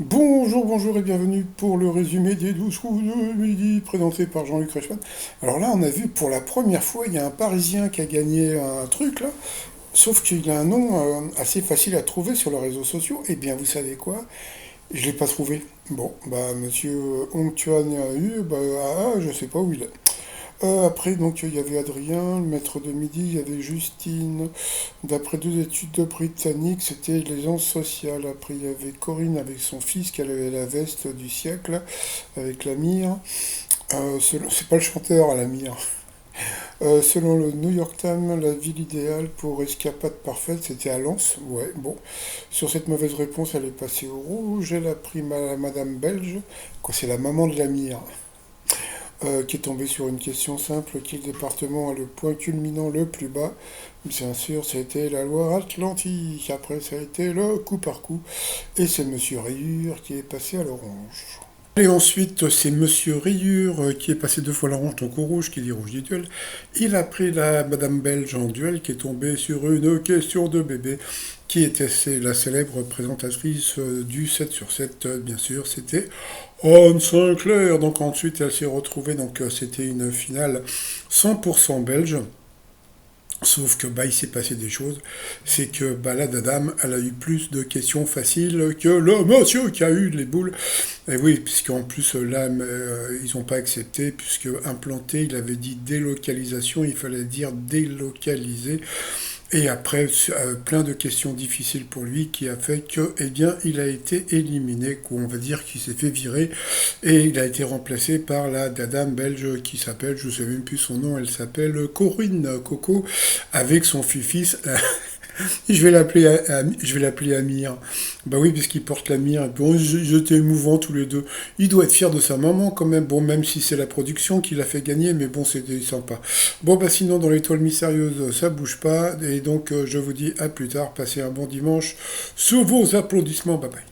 Bonjour, bonjour et bienvenue pour le résumé des 12 coups de midi présenté par Jean-Luc Reichmann. Alors là, on a vu pour la première fois, il y a un Parisien qui a gagné un truc là, sauf qu'il a un nom assez facile à trouver sur les réseaux sociaux. Eh bien, vous savez quoi? Je l'ai pas trouvé. Bon, bah monsieur Hong Tuan a eu, je sais pas où il est. Après, donc, il y avait Adrien, le maître de midi, il y avait Justine. D'après deux études britanniques, c'était l'aisance sociale. Après, il y avait Corinne avec son fils qui avait la veste du siècle, avec la mire. C'est pas le chanteur, la mire. Selon le New York Times, la ville idéale pour escapade parfaite, c'était à Lens. Ouais, bon. Sur cette mauvaise réponse, elle est passée au rouge. Elle a pris Madame Belge, quoi, c'est la maman de la mire. Qui est tombé sur une question simple, quel département a le point culminant le plus bas? Bien sûr, c'était la Loire-Atlantique. Après, ça a été le coup par coup. Et c'est Monsieur Rayure qui est passé à l'orange. Et ensuite, c'est Monsieur Rayure qui est passé deux fois l'orange, donc au rouge, qui dit rouge du duel. Il a pris la Madame Belge en duel, qui est tombée sur une question de bébé, qui était la célèbre présentatrice du 7 sur 7, bien sûr, c'était Anne Sinclair. Donc ensuite, elle s'est retrouvée, donc c'était une finale 100% belge. Sauf que bah il s'est passé des choses, c'est que bah la dame elle a eu plus de questions faciles que le monsieur qui a eu les boules. Et oui, puisqu'en plus là ils n'ont pas accepté, puisque implanté il avait dit délocalisation, il fallait dire délocaliser. Et après, plein de questions difficiles pour lui qui a fait que, eh bien, il a été éliminé, quoi. On va dire qu'il s'est fait virer et il a été remplacé par la dame belge qui s'appelle, je ne sais même plus son nom, elle s'appelle Corinne Coco avec son fils. Je vais l'appeler Amir. Bah oui, puisqu'il porte l'Amir. Bon, j'étais émouvant tous les deux. Il doit être fier de sa maman quand même. Bon, même si c'est la production qui l'a fait gagner, mais bon, c'était sympa. Bon, bah sinon, dans l'étoile mystérieuse, ça bouge pas. Et donc, je vous dis à plus tard. Passez un bon dimanche sous vos applaudissements. Bye bye.